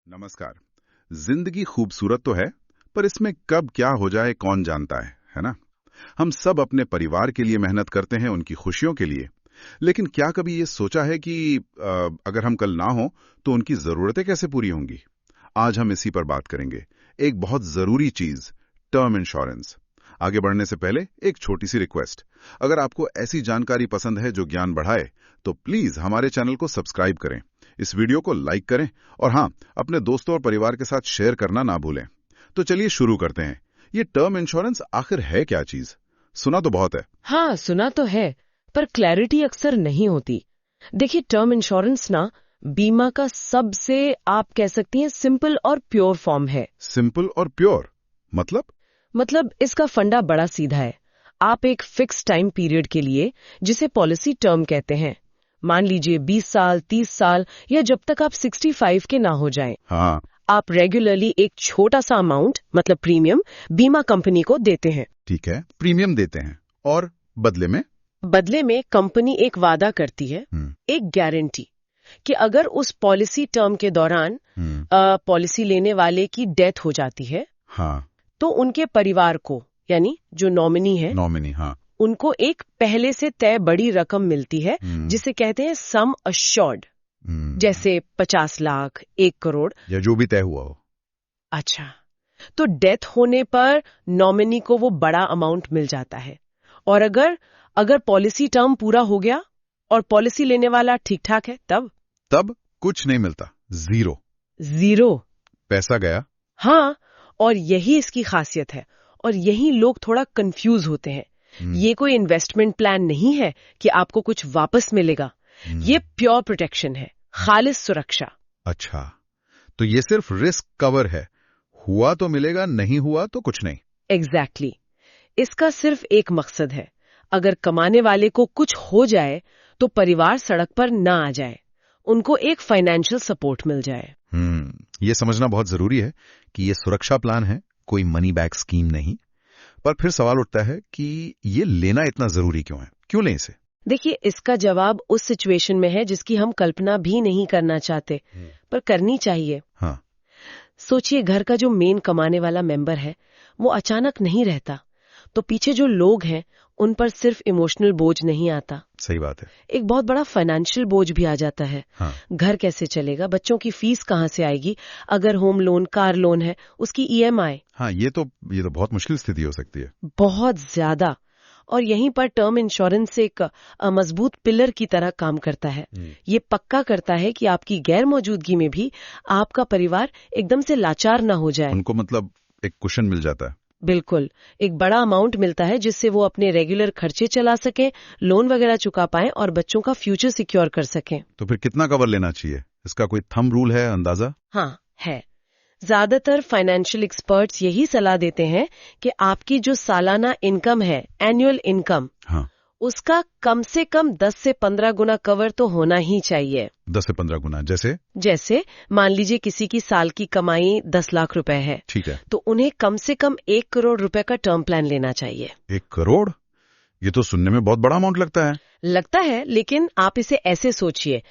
नमस्कार। जिंदगी खूबसूरत तो है, पर इसमें कब क्या हो जाए कौन जानता है ना। हम सब अपने परिवार के लिए मेहनत करते हैं, उनकी खुशियों के लिए। लेकिन क्या कभी ये सोचा है कि अगर हम कल ना हो तो उनकी जरूरतें कैसे पूरी होंगी? आज हम इसी पर बात करेंगे। एक बहुत जरूरी चीज, टर्म इंश्योरेंस। आगे बढ़ने से पहले एक छोटी सी रिक्वेस्ट। अगर आपको ऐसी जानकारी पसंद है जो ज्ञान बढ़ाए, तो प्लीज हमारे चैनल को सब्सक्राइब करें, इस वीडियो को लाइक करें और हाँ, अपने दोस्तों और परिवार के साथ शेयर करना ना भूलें। तो चलिए शुरू करते हैं। ये टर्म इंश्योरेंस आखिर है क्या चीज? सुना तो बहुत है। हाँ, सुना तो है, पर क्लैरिटी अक्सर नहीं होती। देखिए, टर्म इंश्योरेंस ना बीमा का सबसे, आप कह सकती हैं, सिंपल और प्योर फॉर्म है। सिंपल और प्योर मतलब इसका फंडा बड़ा सीधा है। आप एक फिक्स टाइम पीरियड के लिए, जिसे पॉलिसी टर्म कहते हैं, मान लीजिए 20 साल, 30 साल या जब तक आप 65 के ना हो जाएं, हाँ, आप रेगुलरली एक छोटा सा अमाउंट, मतलब प्रीमियम, बीमा कंपनी को देते हैं। ठीक है, प्रीमियम देते हैं और बदले में कंपनी एक वादा करती है, एक गारंटी, कि अगर उस पॉलिसी टर्म के दौरान पॉलिसी लेने वाले की डेथ हो जाती है, हाँ, तो उनके परिवार को, यानी जो नॉमिनी है, हाँ, उनको एक पहले से तय बड़ी रकम मिलती है, जिसे कहते हैं सम अश्योर्ड, जैसे 50 लाख, 1 करोड़ या जो भी तय हुआ हो। अच्छा, तो डेथ होने पर नॉमिनी को वो बड़ा अमाउंट मिल जाता है। और अगर पॉलिसी टर्म पूरा हो गया और पॉलिसी लेने वाला ठीक ठाक है, तब कुछ नहीं मिलता, जीरो पैसा गया। हाँ, और यही इसकी खासियत है, और यही लोग थोड़ा कंफ्यूज होते हैं। ये कोई इन्वेस्टमेंट प्लान नहीं है कि आपको कुछ वापस मिलेगा। ये प्योर प्रोटेक्शन है, खालिस सुरक्षा। अच्छा, तो ये सिर्फ रिस्क कवर है, हुआ तो मिलेगा, नहीं हुआ तो कुछ नहीं। एग्जैक्टली। इसका सिर्फ एक मकसद है, अगर कमाने वाले को कुछ हो जाए तो परिवार सड़क पर ना आ जाए, उनको एक फाइनेंशियल सपोर्ट मिल जाए। ये समझना बहुत जरूरी है कि ये सुरक्षा प्लान है, कोई मनी बैक स्कीम नहीं। पर फिर सवाल उठता है कि ये लेना इतना जरूरी क्यों है? क्यों लें इसे? देखिए, इसका जवाब उस सिचुएशन में है जिसकी हम कल्पना भी नहीं करना चाहते, पर करनी चाहिए। हाँ, सोचिए, घर का जो मेन कमाने वाला मेंबर है, वो अचानक नहीं रहता, तो पीछे जो लोग हैं उन पर सिर्फ इमोशनल बोझ नहीं आता, सही बात है, एक बहुत बड़ा फाइनेंशियल बोझ भी आ जाता है। हाँ, घर कैसे चलेगा, बच्चों की फीस कहाँ से आएगी, अगर होम लोन, कार लोन है, उसकी ईएमआई। हाँ, ये तो बहुत मुश्किल स्थिति हो सकती है। बहुत ज्यादा। और यहीं पर टर्म इंश्योरेंस एक मजबूत पिलर की तरह काम करता है। ये पक्का करता है कि आपकी गैर मौजूदगी में भी आपका परिवार एकदम से लाचार ना हो जाए। उनको मतलब एक कुशन मिल जाता है। बिल्कुल, एक बड़ा अमाउंट मिलता है जिससे वो अपने रेगुलर खर्चे चला सकें, लोन वगैरह चुका पाएं और बच्चों का फ्यूचर सिक्योर कर सकें। तो फिर कितना कवर लेना चाहिए? इसका कोई थंब रूल है, अंदाजा? हाँ, है। ज्यादातर फाइनेंशियल एक्सपर्ट्स यही सलाह देते हैं कि आपकी जो सालाना इनकम है, एनुअल इनकम, हाँ, उसका कम से कम 10 से 15 गुना कवर तो होना ही चाहिए। 10 से 15 गुना? जैसे मान लीजिए किसी की साल की कमाई 10 लाख रुपए है, ठीक है, तो उन्हें कम से कम 1 करोड़ रुपए का टर्म प्लान लेना चाहिए। 1 करोड़? ये तो सुनने में बहुत बड़ा अमाउंट लगता है, लेकिन आप इसे ऐसे सोचिए,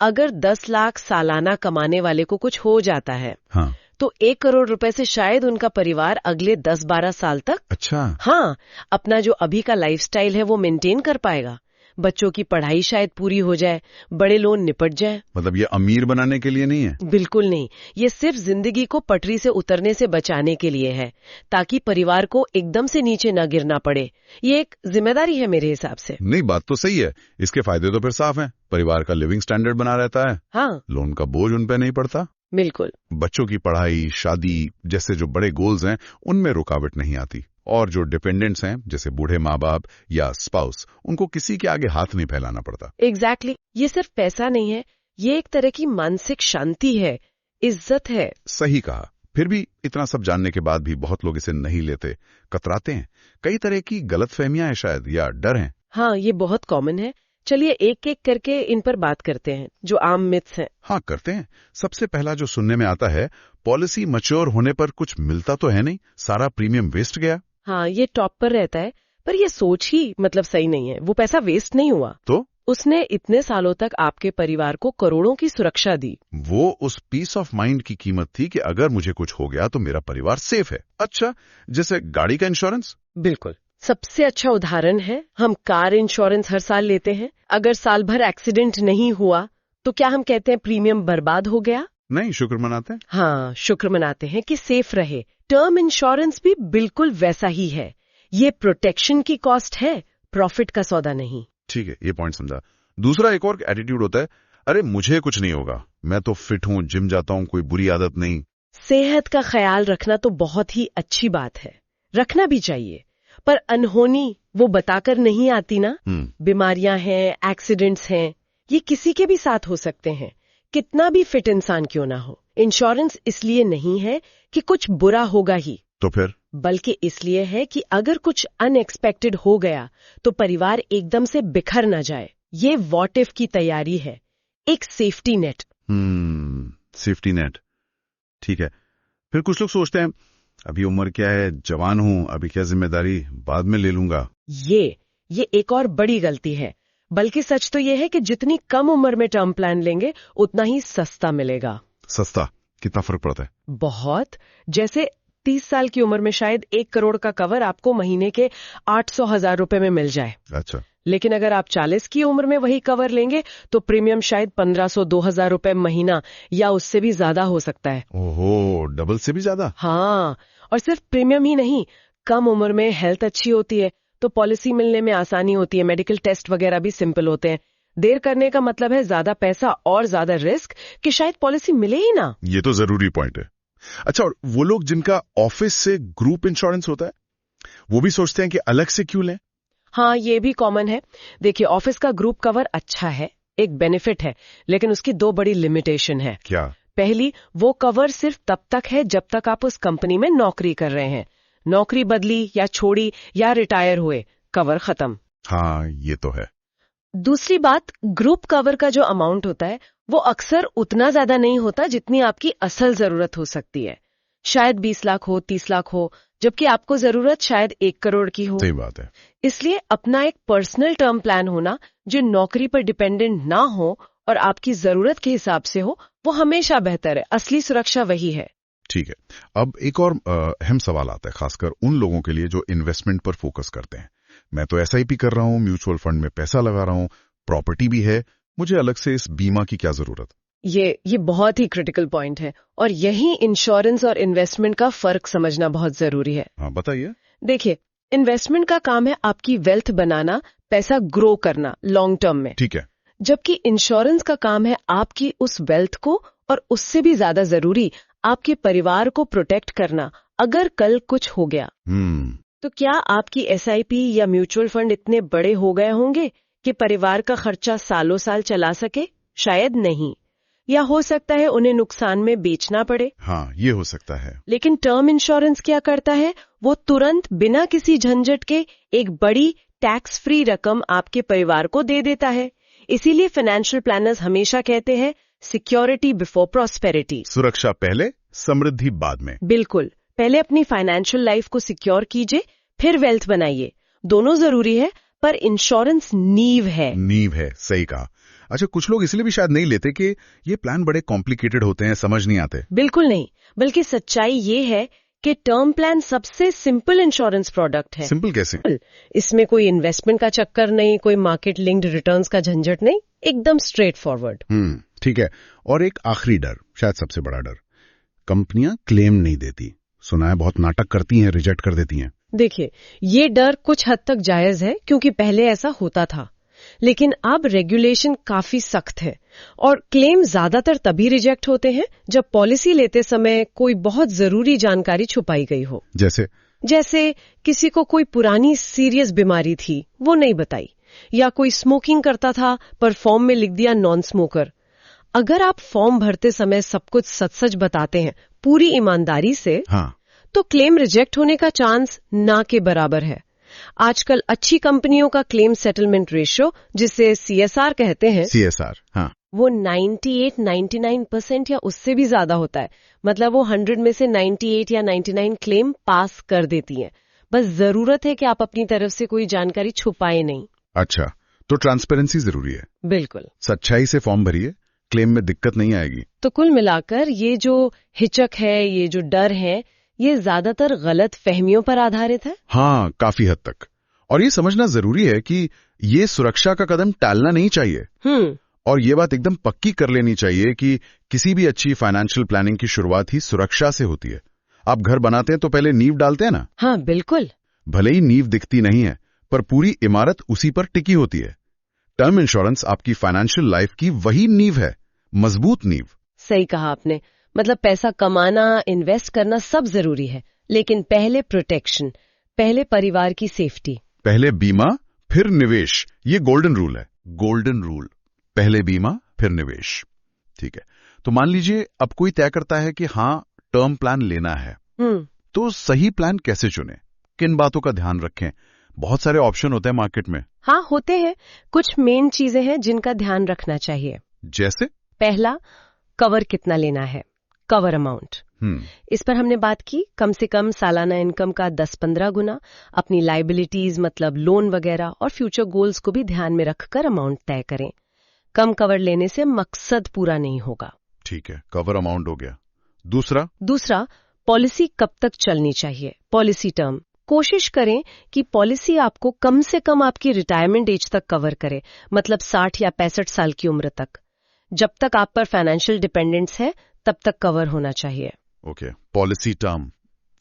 अगर 10 लाख सालाना कमाने वाले को कुछ हो जाता है, हाँ, तो 1 करोड़ रुपए से शायद उनका परिवार अगले 10-12 साल तक, अच्छा, हाँ, अपना जो अभी का लाइफस्टाइल है वो मेंटेन कर पाएगा। बच्चों की पढ़ाई शायद पूरी हो जाए, बड़े लोन निपट जाए। मतलब ये अमीर बनाने के लिए नहीं है? बिल्कुल नहीं, ये सिर्फ जिंदगी को पटरी से उतरने से बचाने के लिए है, ताकि परिवार को एकदम से नीचे न गिरना पड़े। ये एक जिम्मेदारी है मेरे हिसाब से। नहीं, बात तो सही है। इसके फायदे तो फिर साफ हैं। परिवार का लिविंग स्टैंडर्ड बना रहता है, हाँ, लोन का बोझ उन पे नहीं पड़ता, बिल्कुल, बच्चों की पढ़ाई, शादी जैसे जो बड़े गोल्स हैं उनमें रुकावट नहीं आती, और जो डिपेंडेंट्स हैं जैसे बूढ़े माँ बाप या स्पाउस, उनको किसी के आगे हाथ नहीं फैलाना पड़ता। एग्जैक्टली। ये सिर्फ पैसा नहीं है, ये एक तरह की मानसिक शांति है, इज्जत है। सही कहा। फिर भी इतना सब जानने के बाद भी बहुत लोग इसे नहीं लेते, कतराते हैं। कई तरह की गलतफहमियां हैं शायद, या डर हैं। हाँ, ये बहुत कॉमन है। चलिए एक एक करके इन पर बात करते हैं, जो आम मिथ्स हैं। हाँ, करते हैं। सबसे पहला जो सुनने में आता है, पॉलिसी मैच्योर होने पर कुछ मिलता तो है नहीं, सारा प्रीमियम वेस्ट गया। हाँ, ये टॉप पर रहता है, पर ये सोच ही मतलब सही नहीं है। वो पैसा वेस्ट नहीं हुआ, तो उसने इतने सालों तक आपके परिवार को करोड़ों की सुरक्षा दी। वो उस पीस ऑफ माइंड की कीमत थी कि अगर मुझे कुछ हो गया तो मेरा परिवार सेफ है। अच्छा, जैसे गाड़ी का इंश्योरेंस? बिल्कुल। सबसे अच्छा उदाहरण है, हम कार इंश्योरेंस हर साल लेते हैं। अगर साल भर एक्सीडेंट नहीं हुआ तो क्या हम कहते हैं प्रीमियम बर्बाद हो गया? नहीं, शुक्र मनाते हैं। हाँ, शुक्र मनाते हैं कि सेफ रहे। टर्म इंश्योरेंस भी बिल्कुल वैसा ही है। ये प्रोटेक्शन की कॉस्ट है, प्रॉफिट का सौदा नहीं। ठीक है, ये पॉइंट समझा। दूसरा एक और एटीट्यूड होता है, अरे मुझे कुछ नहीं होगा, मैं तो फिट हूं, जिम जाता हूं, कोई बुरी आदत नहीं। सेहत का ख्याल रखना तो बहुत ही अच्छी बात है, रखना भी चाहिए, पर अनहोनी वो बताकर नहीं आती ना। बीमारियां हैं, एक्सीडेंट्स हैं, ये किसी के भी साथ हो सकते हैं, कितना भी फिट इंसान क्यों ना हो। इंश्योरेंस इसलिए नहीं है कि कुछ बुरा होगा ही, तो फिर? बल्कि इसलिए है कि अगर कुछ अनएक्सपेक्टेड हो गया तो परिवार एकदम से बिखर ना जाए। ये व्हाट इफ की तैयारी है, एक सेफ्टी नेट। सेफ्टी नेट, ठीक है। फिर कुछ लोग सोचते हैं अभी उम्र क्या है, जवान हूं, अभी क्या जिम्मेदारी, बाद में ले लूंगा। ये एक और बड़ी गलती है। बल्कि सच तो ये है कि जितनी कम उम्र में टर्म प्लान लेंगे उतना ही सस्ता मिलेगा। सस्ता? कितना फर्क पड़ता है? बहुत। जैसे 30 साल की उम्र में शायद 1 करोड़ का कवर आपको महीने के 800,000 रुपए में मिल जाए। अच्छा। लेकिन अगर आप 40 की उम्र में वही कवर लेंगे तो प्रीमियम शायद 1500-2000 रुपए महीना या उससे भी ज्यादा हो सकता है। ओहो, डबल से भी ज्यादा? हाँ, और सिर्फ प्रीमियम ही नहीं, कम उम्र में हेल्थ अच्छी होती है तो पॉलिसी मिलने में आसानी होती है, मेडिकल टेस्ट वगैरह भी सिंपल होते हैं। देर करने का मतलब है ज्यादा पैसा और ज्यादा रिस्क कि शायद पॉलिसी मिले ही ना। ये तो जरूरी पॉइंट है। अच्छा, और वो लोग जिनका ऑफिस से ग्रुप इंश्योरेंस होता है, वो भी सोचते हैं कि अलग से क्यों लें? हाँ, ये भी कॉमन है। देखिए, ऑफिस का ग्रुप कवर अच्छा है, एक बेनिफिट है, लेकिन उसकी 2 बड़ी लिमिटेशन है। क्या? पहली, वो कवर सिर्फ तब तक है जब तक आप उस कंपनी में नौकरी कर रहे हैं। नौकरी बदली या छोड़ी या रिटायर हुए, कवर खत्म। हाँ, ये तो है। दूसरी बात, ग्रुप कवर का जो अमाउंट होता है वो अक्सर उतना ज्यादा नहीं होता जितनी आपकी असल जरूरत हो सकती है। शायद 20 लाख हो, 30 लाख हो, जबकि आपको जरूरत शायद 1 करोड़ की हो। सही बात है। इसलिए अपना एक पर्सनल टर्म प्लान होना जो नौकरी पर डिपेंडेंट ना हो और आपकी जरूरत के हिसाब से हो, वो हमेशा बेहतर है। असली सुरक्षा वही है। ठीक है। अब एक और अहम सवाल आता है, खासकर उन लोगों के लिए जो इन्वेस्टमेंट पर फोकस करते हैं। मैं तो SIP कर रहा हूं, म्यूचुअल फंड में पैसा लगा रहा हूं, प्रॉपर्टी भी है, मुझे अलग से इस बीमा की क्या जरूरत? ये बहुत ही क्रिटिकल पॉइंट है और यही इंश्योरेंस और इन्वेस्टमेंट का फर्क समझना बहुत जरूरी है। हाँ, बताइए। देखिए, इन्वेस्टमेंट का काम है आपकी वेल्थ बनाना, पैसा ग्रो करना लॉन्ग टर्म में। ठीक है। जबकि इंश्योरेंस का काम है आपकी उस वेल्थ को और उससे भी ज्यादा जरूरी आपके परिवार को प्रोटेक्ट करना अगर कल कुछ हो गया। तो क्या आपकी SIP या म्यूचुअल फंड इतने बड़े हो गए होंगे कि परिवार का खर्चा सालों साल चला सके? शायद नहीं। या हो सकता है उन्हें नुकसान में बेचना पड़े। हाँ, ये हो सकता है। लेकिन टर्म इंश्योरेंस क्या करता है, वो तुरंत बिना किसी झंझट के एक बड़ी टैक्स फ्री रकम आपके परिवार को दे देता है। इसीलिए फाइनेंशियल प्लानर्स हमेशा कहते हैं सिक्योरिटी बिफोर प्रॉस्पेरिटी। सुरक्षा पहले, समृद्धि बाद में। बिल्कुल। पहले अपनी फाइनेंशियल लाइफ को सिक्योर कीजिए, फिर वेल्थ बनाइए। दोनों जरूरी है, पर इंश्योरेंस नींव है। नींव है, सही कहा। अच्छा, कुछ लोग इसलिए भी शायद नहीं लेते कि ये प्लान बड़े कॉम्प्लिकेटेड होते हैं, समझ नहीं आते। बिल्कुल नहीं, बल्कि सच्चाई ये है कि टर्म प्लान सबसे सिंपल इंश्योरेंस प्रोडक्ट है। सिंपल कैसे? इसमें कोई इन्वेस्टमेंट का चक्कर नहीं, कोई मार्केट लिंक्ड रिटर्न्स का झंझट नहीं, एकदम स्ट्रेट फॉरवर्ड। ठीक है। और एक आखिरी डर, शायद सबसे बड़ा डर, कंपनियां क्लेम नहीं देती। सुना है बहुत नाटक करती हैं, रिजेक्ट कर देती हैं। देखिए, ये डर कुछ हद तक जायज है क्योंकि पहले ऐसा होता था, लेकिन अब रेगुलेशन काफी सख्त है और क्लेम ज्यादातर तभी रिजेक्ट होते हैं जब पॉलिसी लेते समय कोई बहुत जरूरी जानकारी छुपाई गई हो। जैसे किसी को कोई पुरानी सीरियस बीमारी थी, वो नहीं बताई, या कोई स्मोकिंग करता था पर फॉर्म में लिख दिया नॉन स्मोकर। अगर आप फॉर्म भरते समय सब कुछ सच बताते हैं पूरी ईमानदारी से, तो क्लेम रिजेक्ट होने का चांस ना के बराबर है। आजकल अच्छी कंपनियों का क्लेम सेटलमेंट रेशियो, जिसे CSR कहते हैं, वो 98-99% या उससे भी ज्यादा होता है। मतलब वो 100 में से 98 या 99 क्लेम पास कर देती हैं। बस जरूरत है कि आप अपनी तरफ से कोई जानकारी छुपाए नहीं। अच्छा, तो ट्रांसपेरेंसी जरूरी है। बिल्कुल। सच्चाई से फॉर्म भरिए, क्लेम में दिक्कत नहीं आएगी। तो कुल मिलाकर ये जो हिचक है, ये जो डर है, ये ज्यादातर गलत फहमियों पर आधारित है। हाँ, काफी हद तक। और ये समझना जरूरी है कि ये सुरक्षा का कदम टालना नहीं चाहिए। और ये बात एकदम पक्की कर लेनी चाहिए कि किसी भी अच्छी फाइनेंशियल प्लानिंग की शुरुआत ही सुरक्षा से होती है। आप घर बनाते हैं तो पहले नींव डालते हैं ना? हाँ, बिल्कुल। भले ही नींव दिखती नहीं है, पर पूरी इमारत उसी पर टिकी होती है। टर्म इंश्योरेंस आपकी फाइनेंशियल लाइफ की वही नींव है, मजबूत नींव। सही कहा आपने। मतलब पैसा कमाना, इन्वेस्ट करना सब जरूरी है, लेकिन पहले प्रोटेक्शन, पहले परिवार की सेफ्टी। पहले बीमा फिर निवेश, ये गोल्डन रूल है। गोल्डन रूल, पहले बीमा फिर निवेश। ठीक है, तो मान लीजिए अब कोई तय करता है कि हाँ, टर्म प्लान लेना है, तो सही प्लान कैसे चुने, किन बातों का ध्यान रखें? बहुत सारे ऑप्शन होते हैं मार्केट में। हाँ, होते हैं। कुछ मेन चीजें हैं जिनका ध्यान रखना चाहिए। जैसे? पहला, कवर कितना लेना है, कवर अमाउंट। इस पर हमने बात की। कम से कम सालाना इनकम का 10-15 गुना। अपनी लाइबिलिटीज मतलब लोन वगैरह और फ्यूचर गोल्स को भी ध्यान में रखकर अमाउंट तय करें। कम कवर लेने से मकसद पूरा नहीं होगा। ठीक है, कवर अमाउंट हो गया। दूसरा, पॉलिसी कब तक चलनी चाहिए, पॉलिसी टर्म। कोशिश करें कि पॉलिसी आपको कम से कम आपकी रिटायरमेंट एज तक कवर करे, मतलब 60 या 65 साल की उम्र तक। जब तक आप पर फाइनेंशियल डिपेंडेंस है, तब तक कवर होना चाहिए। Okay, policy term.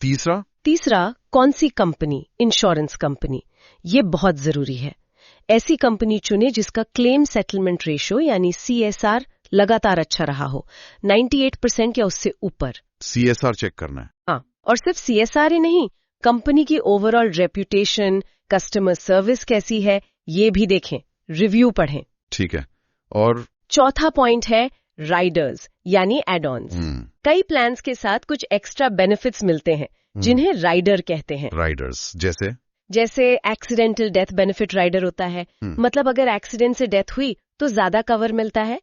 तीसरा, कौन सी कंपनी, इंश्योरेंस कंपनी, ये बहुत जरूरी है। ऐसी कंपनी चुने जिसका क्लेम सेटलमेंट रेशियो यानी CSR लगातार अच्छा रहा हो, 98% या उससे ऊपर। CSR चेक करना है। हाँ, और सिर्फ CSR ही नहीं, कंपनी की ओवरऑल रेप्यूटेशन, कस्टमर सर्विस कैसी है, ये भी देखें, रिव्यू पढ़ें। ठीक है, और चौथा पॉइंट है राइडर्स यानी एड ऑन्स। कई प्लान्स के साथ कुछ एक्स्ट्रा बेनिफिट्स मिलते हैं जिन्हें राइडर कहते हैं। राइडर्स जैसे एक्सीडेंटल डेथ बेनिफिट राइडर होता है, मतलब अगर एक्सीडेंट से डेथ हुई तो ज्यादा कवर मिलता है।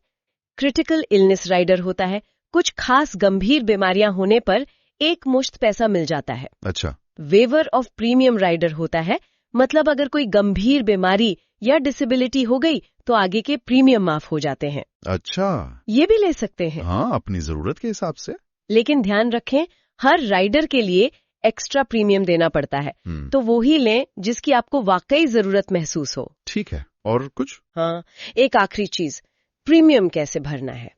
क्रिटिकल इलनेस राइडर होता है, कुछ खास गंभीर बीमारियां होने पर एक मुश्त पैसा मिल जाता है। अच्छा। वेवर ऑफ प्रीमियम राइडर होता है, मतलब अगर कोई गंभीर बीमारी या डिसेबिलिटी हो गई तो आगे के प्रीमियम माफ हो जाते हैं। अच्छा, ये भी ले सकते हैं। हाँ, अपनी जरूरत के हिसाब से। लेकिन ध्यान रखें, हर राइडर के लिए एक्स्ट्रा प्रीमियम देना पड़ता है, तो वो ही लें जिसकी आपको वाकई जरूरत महसूस हो। ठीक है, और कुछ? हाँ, एक आखिरी चीज, प्रीमियम कैसे भरना है।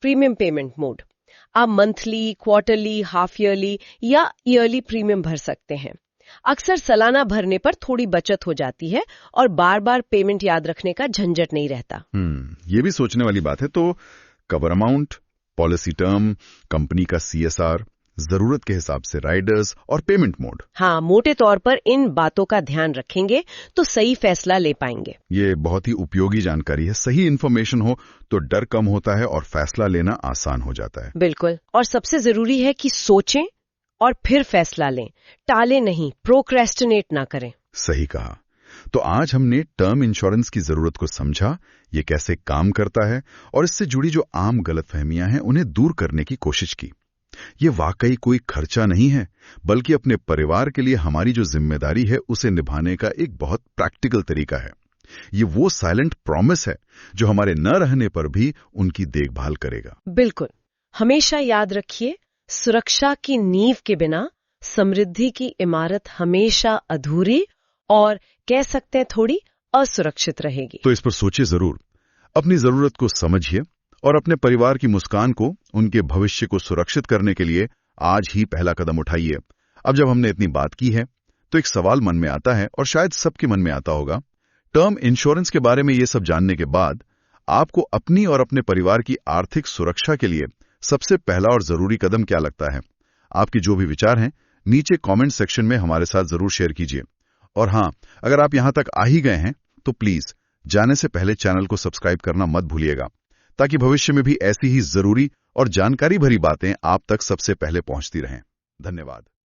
प्रीमियम पेमेंट मोड, आप मंथली, क्वार्टरली, हाफ ईयरली या ईयरली प्रीमियम भर सकते हैं। अक्सर सालाना भरने पर थोड़ी बचत हो जाती है और बार बार पेमेंट याद रखने का झंझट नहीं रहता। ये भी सोचने वाली बात है। तो cover amount, policy term, company का CSR, जरूरत के हिसाब से राइडर्स और पेमेंट मोड। हाँ, मोटे तौर पर इन बातों का ध्यान रखेंगे तो सही फैसला ले पाएंगे। ये बहुत ही उपयोगी जानकारी है। सही इन्फॉर्मेशन हो तो डर कम होता है और फैसला लेना आसान हो जाता है। बिल्कुल, और सबसे जरूरी है कि सोचें और फिर फैसला लें, टाले नहीं, प्रोक्रेस्टिनेट ना करें। सही कहा। तो आज हमने टर्म इंश्योरेंस की जरूरत को समझा, ये कैसे काम करता है और इससे जुड़ी जो आम गलतफहमियां हैं उन्हें दूर करने की कोशिश की। ये वाकई कोई खर्चा नहीं है, बल्कि अपने परिवार के लिए हमारी जो जिम्मेदारी है उसे निभाने का एक बहुत प्रैक्टिकल तरीका है। ये वो साइलेंट प्रॉमिस है जो हमारे न रहने पर भी उनकी देखभाल करेगा। बिल्कुल, हमेशा याद रखिए, सुरक्षा की नींव के बिना समृद्धि की इमारत हमेशा अधूरी और कह सकते हैं थोड़ी असुरक्षित रहेगी। तो इस पर सोचिए जरूर, अपनी जरूरत को समझिए और अपने परिवार की मुस्कान को, उनके भविष्य को सुरक्षित करने के लिए आज ही पहला कदम उठाइए। अब जब हमने इतनी बात की है तो एक सवाल मन में आता है और शायद सबके मन में आता होगा, टर्म इंश्योरेंस के बारे में ये सब जानने के बाद आपको अपनी और अपने परिवार की आर्थिक सुरक्षा के लिए सबसे पहला और जरूरी कदम क्या लगता है? आपके जो भी विचार हैं नीचे कमेंट सेक्शन में हमारे साथ जरूर शेयर कीजिए। और हाँ, अगर आप यहां तक आ ही गए हैं तो प्लीज जाने से पहले चैनल को सब्सक्राइब करना मत भूलिएगा, ताकि भविष्य में भी ऐसी ही जरूरी और जानकारी भरी बातें आप तक सबसे पहले पहुंचती रहें। धन्यवाद।